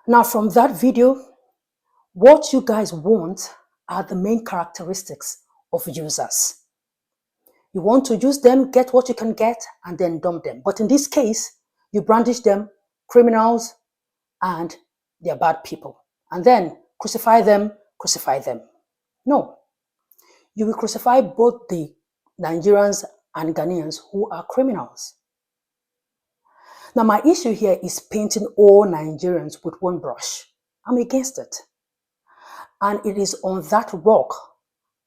Now, from that video, what you guys want are the main characteristics of users. You want to use them, get what you can get, and then dump them. But in this case, you brandish them criminals and they're bad people. And then crucify them, crucify them. No, you will crucify both the Nigerians and Ghanaians who are criminals. Now, my issue here is painting all Nigerians with one brush. I'm against it. And it is on that rock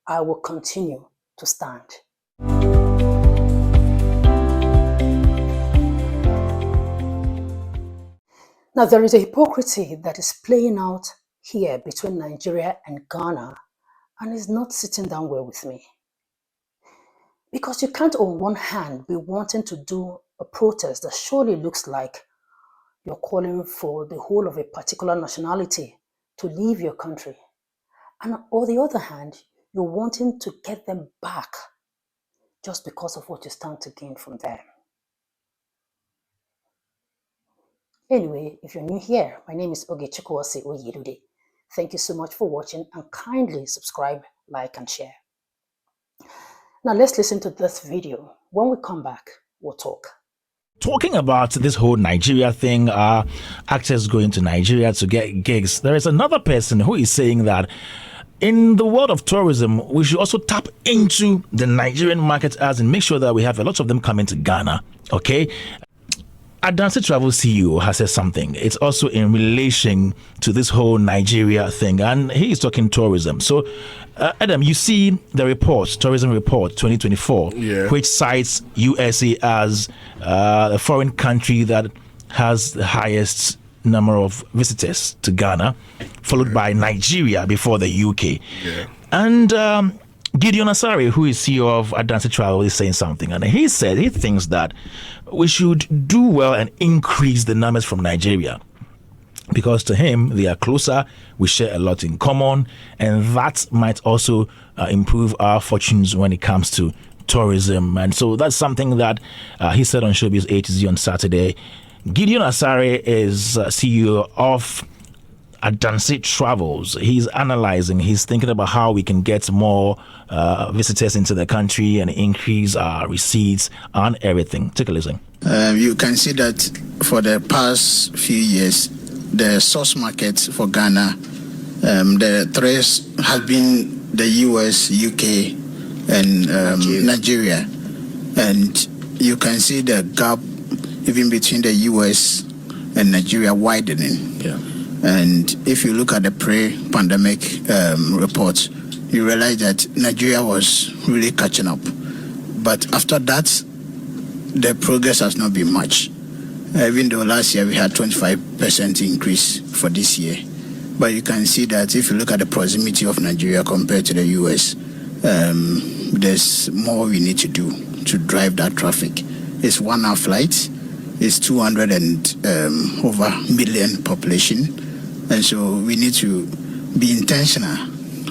I will continue to stand. Now, there is a hypocrisy that is playing out here between Nigeria and Ghana, and is not sitting down well with me. Because you can't on one hand be wanting to do a protest that surely looks like you're calling for the whole of a particular nationality to leave your country. And on the other hand, you're wanting to get them back just because of what you stand to gain from them. Anyway, if you're new here, my name is Osih-Oyelude. Thank you so much for watching, and kindly subscribe, like, and share. Now let's listen to this video. When we come back, we'll talk. Talking about this whole Nigeria thing, actors going to Nigeria to get gigs, there is another person who is saying that in the world of tourism, we should also tap into the Nigerian market as and make sure that we have a lot of them coming to Ghana. Okay. Adansi Travel CEO has said something. It's also in relation to this whole Nigeria thing, and he is talking tourism. So, Adam, you see the report, Tourism Report 2024, which cites USA as a foreign country that has the highest number of visitors to Ghana, followed by Nigeria before the UK. And Gideon Asare, who is CEO of Adansi Travel, is saying something, and he said he thinks that we should do well and increase the numbers from Nigeria, because to him they are closer, we share a lot in common, and that might also improve our fortunes when it comes to tourism. And so that's something that he said on Showbiz A to Z on Saturday. Gideon Asare is CEO of Adansi Travels. He's analyzing, he's thinking about how we can get more visitors into the country and increase our receipts and everything. Take a listen. You can see that for the past few years, the source market for Ghana, the threats have been the US, UK, and Nigeria. And you can see the gap even between the US and Nigeria widening. And if you look at the pre-pandemic reports, you realize that Nigeria was really catching up. But after that, the progress has not been much. Even though last year we had 25% increase for this year. But you can see that if you look at the proximity of Nigeria compared to the US, there's more we need to do to drive that traffic. It's 1 hour flight, it's 200 and over million population. And so we need to be intentional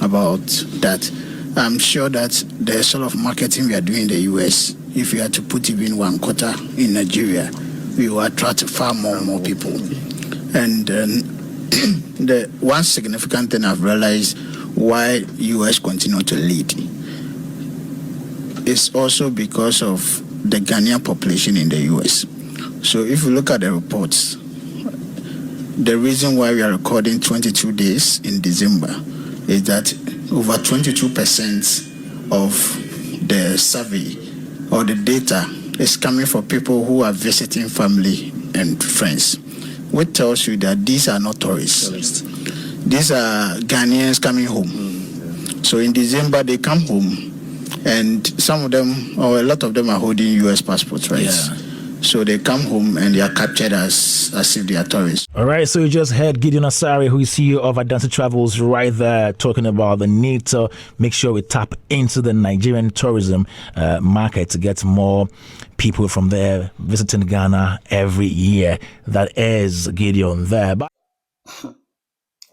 about that. I'm sure that the sort of marketing we are doing in the US, if we had to put even 1/4 in Nigeria, we will attract far more people. And the one significant thing I've realized why US continue to lead is also because of the Ghanaian population in the US. So if you look at the reports, the reason why we are recording 22 days in December is that over 22% of the survey or the data is coming from people who are visiting family and friends, which tells you that these are not tourists. These are Ghanaians coming home. So in December they come home, and some of them, or a lot of them, are holding US passports, right? So they come home and they are captured as if they are tourists. All right, so you just heard Gideon Asare, who is CEO of Adansi Travels, right there, talking about the need to make sure we tap into the Nigerian tourism market to get more people from there visiting Ghana every year. That is Gideon there. But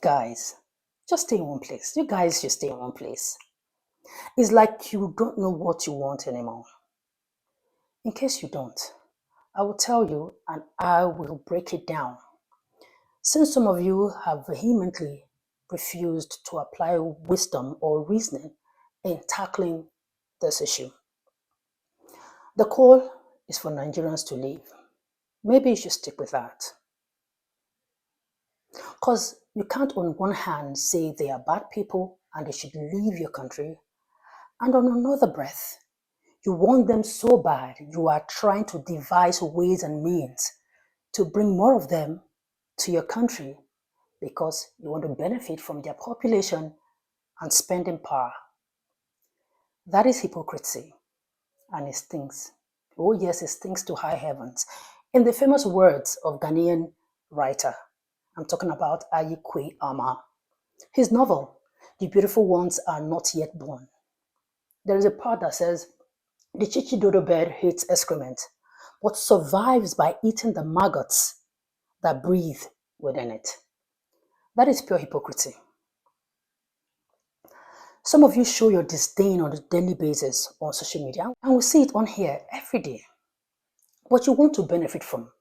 Guys, just stay in one place. You guys just stay in one place. It's like you don't know what you want anymore. In case you don't, I will tell you and I will break it down. Since some of you have vehemently refused to apply wisdom or reasoning in tackling this issue, the call is for Nigerians to leave. Maybe you should stick with that. Because you can't on one hand say they are bad people and they should leave your country, and on another breath, you want them so bad you are trying to devise ways and means to bring more of them to your country because you want to benefit from their population and spending power. That is hypocrisy, and it stinks. Oh yes, it stinks to high heavens. In the famous words of Ghanaian writer, I'm talking about Ayikwe Ama, his novel, The Beautiful Ones Are Not Yet Born. There is a part that says, the chichidodo bird hates excrement, but survives by eating the maggots that breathe within it. That is pure hypocrisy. Some of you show your disdain on a daily basis on social media, and we see it on here every day. But you want to benefit from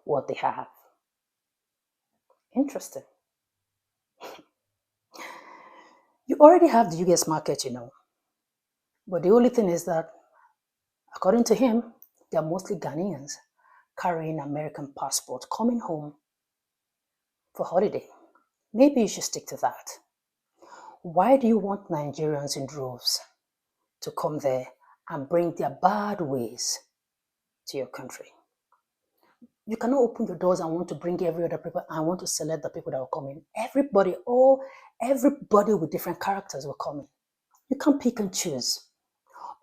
what they have. Interesting. You already have the US market, you know. But the only thing is that, according to him, they are mostly Ghanaians carrying American passports coming home for holiday. Maybe you should stick to that. Why do you want Nigerians in droves to come there and bring their bad ways to your country? You cannot open your doors and want to bring every other people and want to select the people that will come in. Everybody with different characters will come in. You can't pick and choose.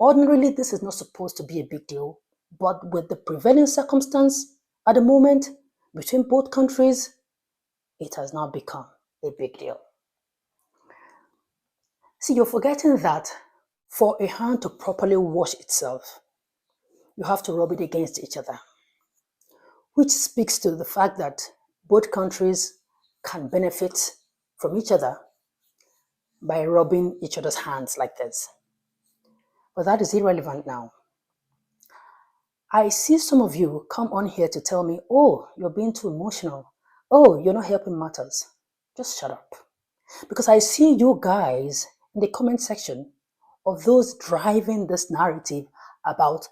Ordinarily, this is not supposed to be a big deal, but with the prevailing circumstance at the moment between both countries, it has now become a big deal. See, you're forgetting that for a hand to properly wash itself, you have to rub it against each other, which speaks to the fact that both countries can benefit from each other by rubbing each other's hands like this. But that is irrelevant now. I see some of you come on here to tell me, oh, you're being too emotional. Oh, you're not helping matters. Just shut up. Because I see you guys in the comment section of those driving this narrative about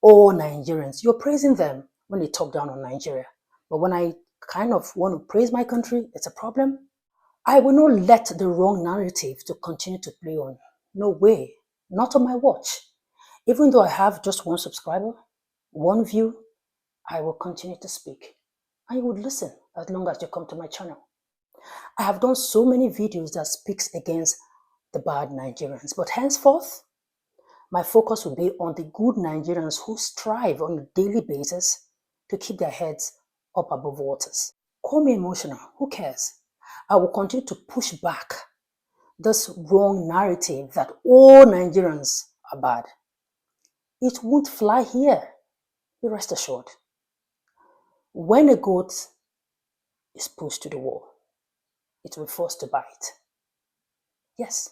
all Nigerians. You're praising them when they talk down on Nigeria. But when I kind of want to praise my country, it's a problem. I will not let the wrong narrative to continue to play on. No way. Not on my watch. Even though I have just one subscriber, one view, I will continue to speak. And you would listen as long as you come to my channel. I have done so many videos that speaks against the bad Nigerians. But henceforth, my focus will be on the good Nigerians who strive on a daily basis to keep their heads up above waters. Call me emotional, who cares? I will continue to push back this wrong narrative that all Nigerians are bad. It won't fly here, be rest assured. When a goat is pushed to the wall, it will be forced to bite. Yes.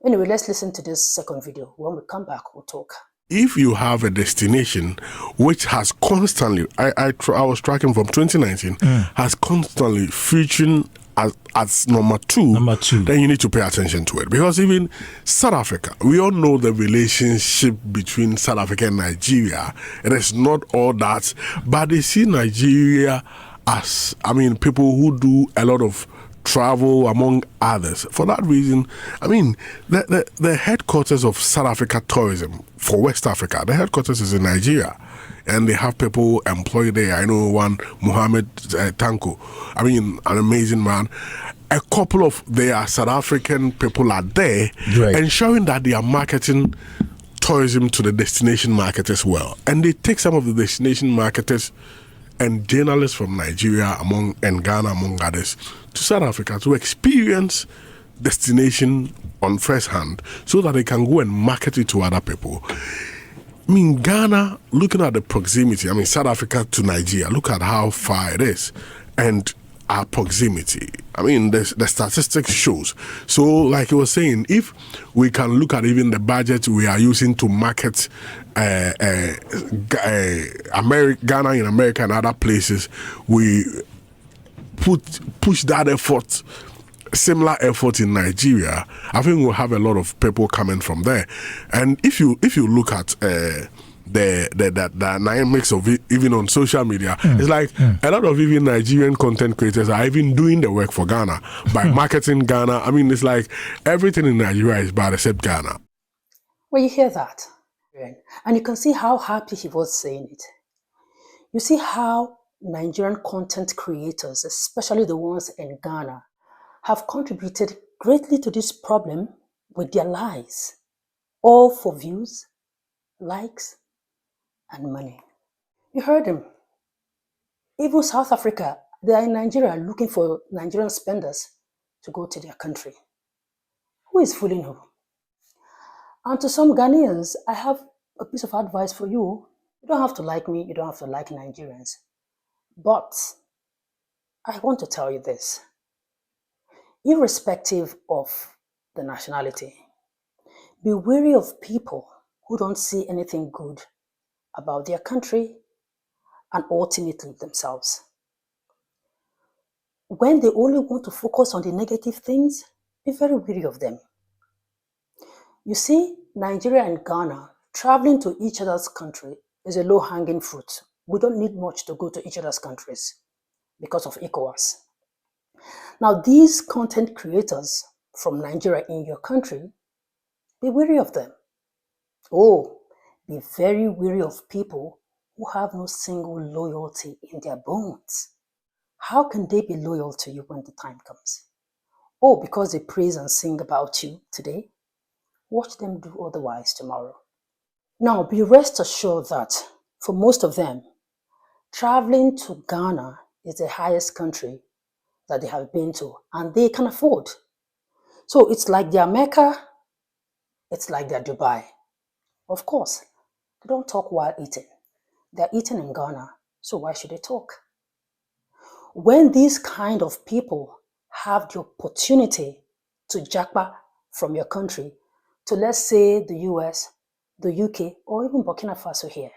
Anyway, let's listen to this second video. When we come back, we'll talk. If you have a destination which has constantly, I was tracking from 2019, has constantly featuring as number two, then you need to pay attention to it. Because even South Africa, we all know the relationship between South Africa and Nigeria. It is not all that, but they see Nigeria as, people who do a lot of travel among others. For that reason, the headquarters of South Africa tourism for West Africa, the headquarters is in Nigeria, and they have people employed there. I know one, Mohammed Tanko, an amazing man. A couple of their South African people are there, right, ensuring that they are marketing tourism to the destination market as well. And they take some of the destination marketers and journalists from Nigeria and Ghana, among others, to South Africa to experience destination on first hand so that they can go and market it to other people. Ghana, looking at the proximity, South Africa to Nigeria, look at how far it is, and our proximity. The statistics shows. So, like you were saying, if we can look at even the budget we are using to market Ghana in America and other places, we push that effort, similar effort in Nigeria, I think we'll have a lot of people coming from there. And if you look at the dynamics of it, even on social media, it's like a lot of even Nigerian content creators are even doing the work for Ghana by marketing Ghana. I mean, it's like everything in Nigeria is bad except Ghana. Well, you hear that, and you can see how happy he was saying it. You see how Nigerian content creators, especially the ones in Ghana, have contributed greatly to this problem with their lies, all for views, likes, and money. You heard him. Even South Africa, they are in Nigeria looking for Nigerian spenders to go to their country. Who is fooling who? And to some Ghanaians, I have a piece of advice for you. You don't have to like me, you don't have to like Nigerians. But I want to tell you this. Irrespective of the nationality, be wary of people who don't see anything good about their country and ultimately themselves. When they only want to focus on the negative things, be very wary of them. You see, Nigeria and Ghana traveling to each other's country is a low-hanging fruit. We don't need much to go to each other's countries because of ECOWAS. Now, these content creators from Nigeria in your country, be wary of them. Oh, be very wary of people who have no single loyalty in their bones. How can they be loyal to you when the time comes? Oh, because they praise and sing about you today? Watch them do otherwise tomorrow. Now, be rest assured that for most of them, traveling to Ghana is the highest country that they have been to, and they can afford. So it's like their Mecca, it's like their Dubai. Of course, they don't talk while eating. They're eating in Ghana, so why should they talk? When these kind of people have the opportunity to jackpot from your country to, let's say, the US, the UK, or even Burkina Faso here,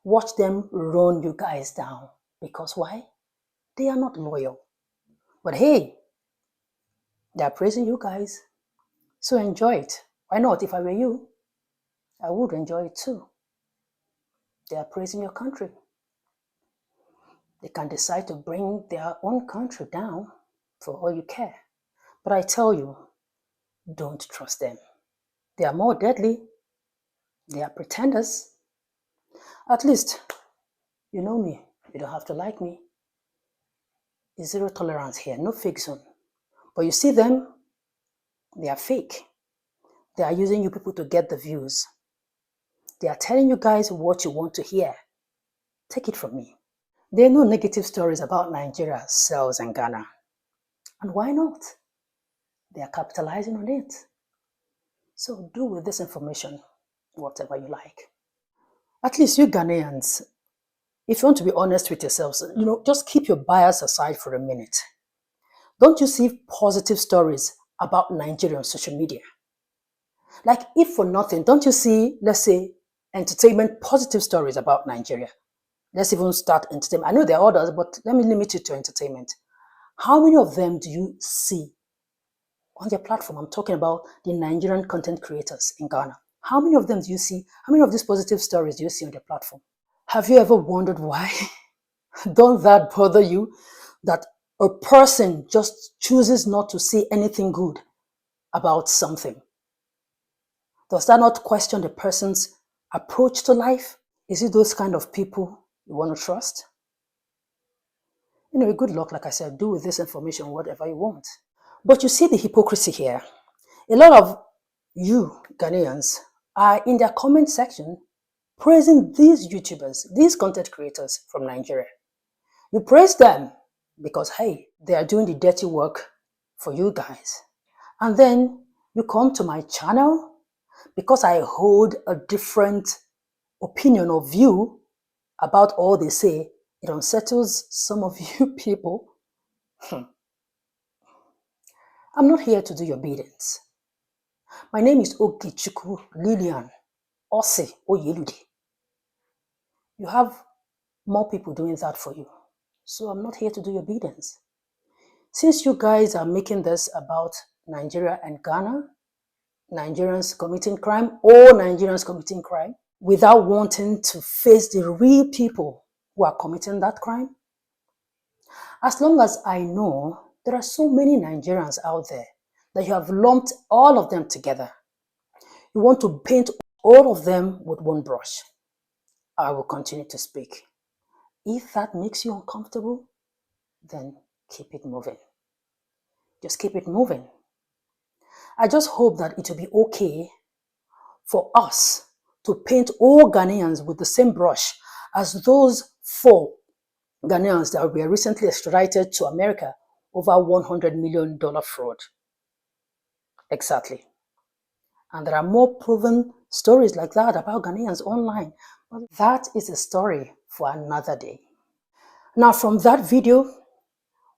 watch them run you guys down. Because why? They are not loyal. But hey, they are praising you guys, so enjoy it. Why not? If I were you, I would enjoy it too. They are praising your country. They can decide to bring their own country down for all you care. But I tell you, don't trust them. They are more deadly. They are pretenders. At least, you know me. You don't have to like me. It's zero tolerance here, no fake zone. But you see them, they are fake. They are using you people to get the views. They are telling you guys what you want to hear. Take it from me. There are no negative stories about Nigeria, sales, and Ghana. And why not? They are capitalizing on it. So do with this information whatever you like. At least you Ghanaians, if you want to be honest with yourselves, just keep your bias aside for a minute. Don't you see positive stories about Nigeria on social media? Like, if for nothing, don't you see, let's say, entertainment positive stories about Nigeria? Let's even start entertainment. I know there are others, but let me limit it to entertainment. How many of them do you see on their platform? I'm talking about the Nigerian content creators in Ghana. How many of them do you see? How many of these positive stories do you see on their platform? Have you ever wondered why? Don't that bother you? That a person just chooses not to see anything good about something? Does that not question the person's approach to life? Is it those kind of people you want to trust? Good luck, like I said, do with this information whatever you want. But you see the hypocrisy here. A lot of you Ghanaians are in their comment section praising these YouTubers, these content creators from Nigeria. You praise them because, hey, they are doing the dirty work for you guys. And then you come to my channel because I hold a different opinion or view about all they say. It unsettles some of you people. I'm not here to do your biddings. My name is Ogichuku Lillian Osih-Oyelude. You have more people doing that for you. So I'm not here to do your biddings. Since you guys are making this about Nigeria and Ghana, Nigerians committing crime or Nigerians committing crime, without wanting to face the real people who are committing that crime, as long as I know, there are so many Nigerians out there that you have lumped all of them together. You want to paint all of them with one brush. I will continue to speak. If that makes you uncomfortable, then keep it moving. Just keep it moving. I just hope that it will be okay for us to paint all Ghanaians with the same brush as those 4 Ghanaians that were recently extradited to America over $100 million fraud. Exactly. And there are more proven stories like that about Ghanaians online. But that is a story for another day. Now, from that video,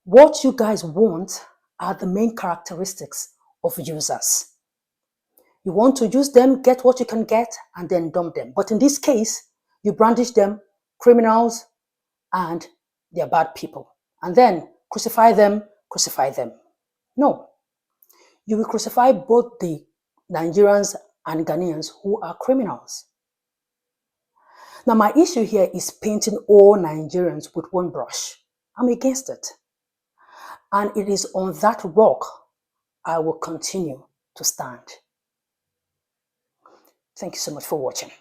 what you guys want are the main characteristics of users. You want to use them, get what you can get, and then dump them. But in this case, you brandish them criminals and they're bad people. And then crucify them, crucify them. No. You will crucify both the Nigerians and Ghanaians who are criminals. Now, my issue here is painting all Nigerians with one brush. I'm against it. And it is on that rock I will continue to stand. Thank you so much for watching.